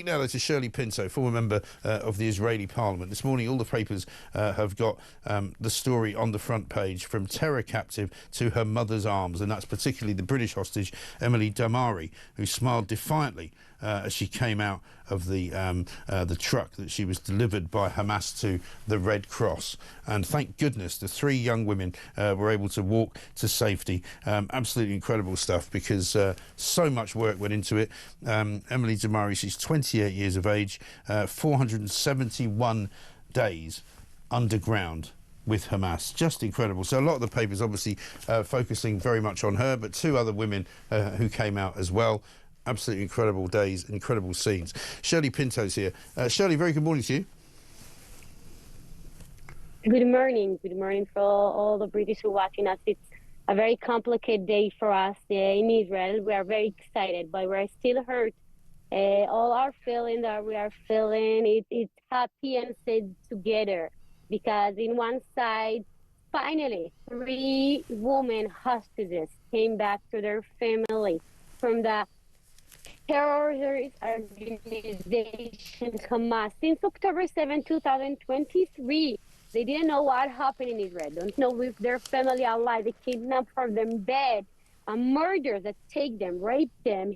speak now to Shirly Pinto, former member of the Israeli Parliament. This morning, all the papers have got the story on the front page, from terror captive to her mother's arms, and that's particularly the British hostage, Emily Damari, who smiled defiantly as she came out of the truck that she was delivered by Hamas to the Red Cross. And thank goodness the three young women were able to walk to safety. Absolutely incredible stuff, because so much work went into it. Emily Damari, she's 28 years of age, 471 days underground with Hamas. Just incredible. So a lot of the papers obviously focusing very much on her, but two other women who came out as well. Absolutely incredible days, incredible scenes. Shirly Pinto's here. Shirly, very good morning to you. Good morning. Good morning for all the British who are watching us. It's a very complicated day for us in Israel. We are very excited, but we're still hurt. All our feelings that we are feeling, it's happy and sad together. Because in one side, finally, 3 women hostages came back to their family from the terrorist organization Hamas. Since October 7, 2023, they didn't know what happened in Israel. Don't know if their family are alive. They kidnap from them dead. Murders that take them, rape them,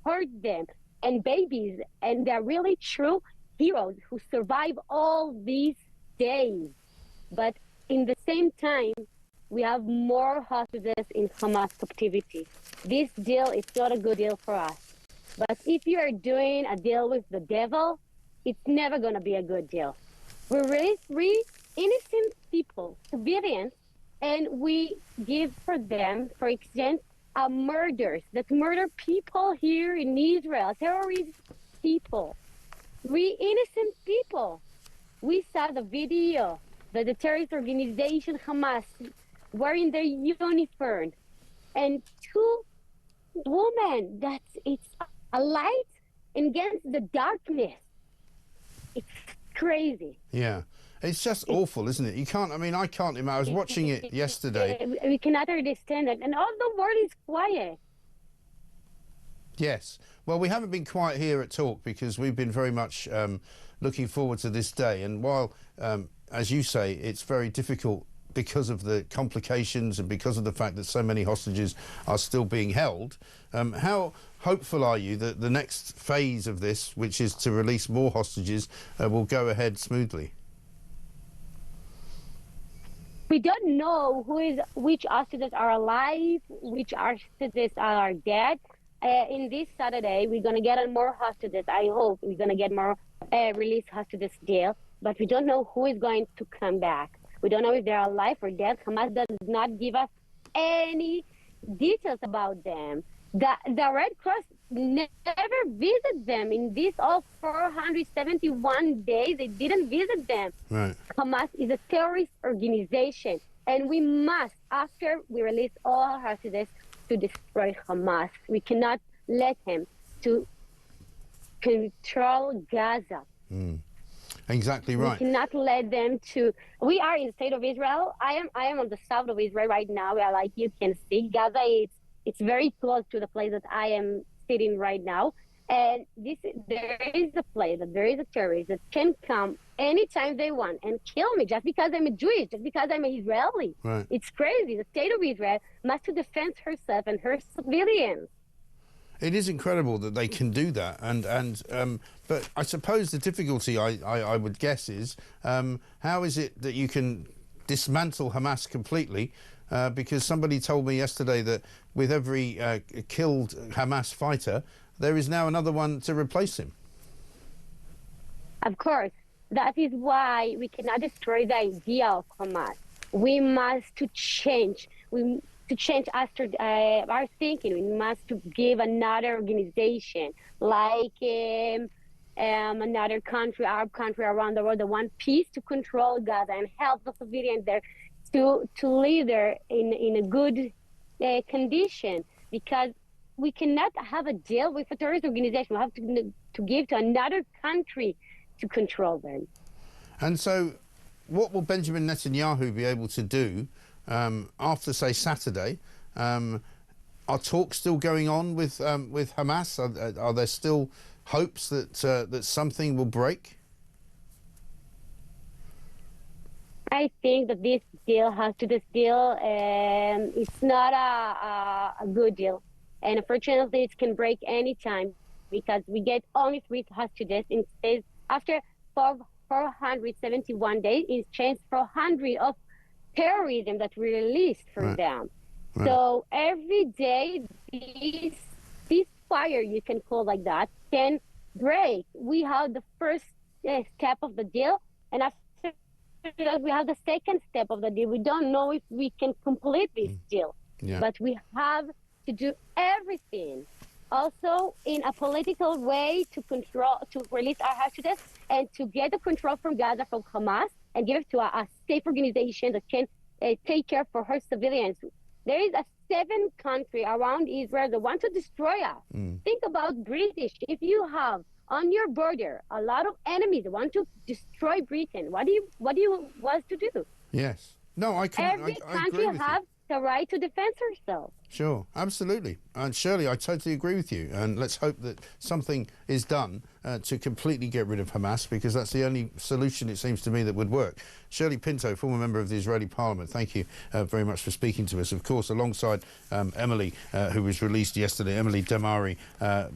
hurt them, and babies. And they're really true heroes who survive all these days. But in the same time, we have more hostages in Hamas captivity. This deal is not a good deal for us. But if you are doing a deal with the devil, it's never going to be a good deal. We raise 3 innocent people, civilians, and we give for them, for exchange, murders that murder people here in Israel, terrorist people. 3 innocent people. We saw the video that the terrorist organization Hamas wearing their uniform, and 2 women. It's a light against the darkness. It's crazy. Yeah. It's just awful, isn't it? You can't, I mean, I can't imagine. I was watching it yesterday. We cannot understand it. And all the world is quiet. Yes. Well, we haven't been quiet here at Talk, because we've been very much looking forward to this day. And while, as you say, it's very difficult because of the complications and because of the fact that so many hostages are still being held, how hopeful are you that the next phase of this, which is to release more hostages, will go ahead smoothly? We don't know which hostages are alive, which hostages are dead. In this Saturday, we're going to get more hostages. I hope we're going to get more release hostages deal, but we don't know who is going to come back. We don't know if they're alive or dead. Hamas does not give us any details about them. The Red Cross never visited them in these all 471 days. They didn't visit them. Right. Hamas is a terrorist organization, and we must, after we release all our hostages, to destroy Hamas. We cannot let him to control Gaza. Exactly right. We cannot let them to. We are in the state of Israel. I am on the south of Israel right now. We are, like you can see, Gaza it's very close to the place that I am sitting right now. And there is a place that there is a terrorist that can come anytime they want and kill me just because I'm a Jewish, just because I'm an Israeli. Right. It's crazy. The state of Israel must to defend herself and her civilians. It is incredible that they can do that, but I suppose the difficulty I would guess is how is it that you can dismantle Hamas completely? Because somebody told me yesterday that with every killed Hamas fighter, there is now another one to replace him. Of course, that is why we cannot destroy the idea of Hamas. We must to change. To change our thinking, we must to give another organization, like another country, Arab country around the world, that want peace to control Gaza and help the civilians there to live there in a good condition. Because we cannot have a deal with a terrorist organization. We have to give to another country to control them. And so, what will Benjamin Netanyahu be able to do after, say, Saturday? Are talks still going on with Hamas? Are there still hopes that that something will break? I think that this deal has to this deal, and it's not a good deal. And unfortunately, it can break anytime because we get only 3 hostages instead after 471 days. It's changed 400 of terrorism that we released from them. Right. So every day, this fire, you can call like that, can break. We have the first step of the deal, and after that, we have the second step of the deal. We don't know if we can complete this deal, but we have to do everything. Also, in a political way, to release our hostages and to get the control from Gaza from Hamas and give it to a safe organization that can take care for her civilians. There is a 7 country around Israel that want to destroy us. Think about British. If you have on your border a lot of enemies that want to destroy Britain, what do you want to do? Yes. No, I can. Every country has the right to defend herself. Sure, absolutely. And Shirley, I totally agree with you. And let's hope that something is done to completely get rid of Hamas, because that's the only solution, it seems to me, that would work. Shirley Pinto, former member of the Israeli Parliament, thank you very much for speaking to us. Of course, alongside Emily, who was released yesterday, Emily Damari,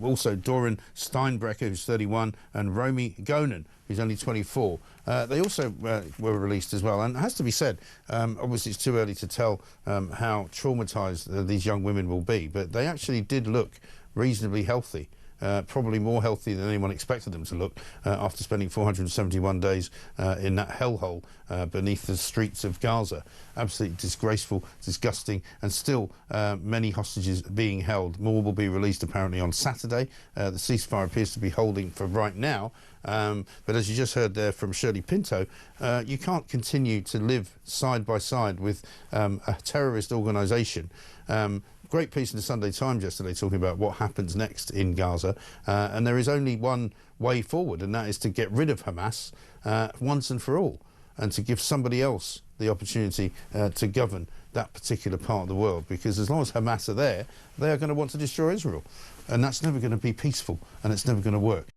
also Doran Steinbrecher, who's 31, and Romy Gonen, who's only 24. They also were released as well. And it has to be said, obviously it's too early to tell how traumatised these young women will be, but they actually did look reasonably healthy. Probably more healthy than anyone expected them to look after spending 471 days in that hellhole beneath the streets of Gaza. Absolutely disgraceful, disgusting, and still many hostages being held. More will be released apparently on Saturday. The ceasefire appears to be holding for right now. But as you just heard there from Shirley Pinto, you can't continue to live side by side with a terrorist organisation. Great piece in the Sunday Times yesterday talking about what happens next in Gaza, and there is only one way forward, and that is to get rid of Hamas once and for all, and to give somebody else the opportunity to govern that particular part of the world, because as long as Hamas are there, they are going to want to destroy Israel, and that's never going to be peaceful, and it's never going to work.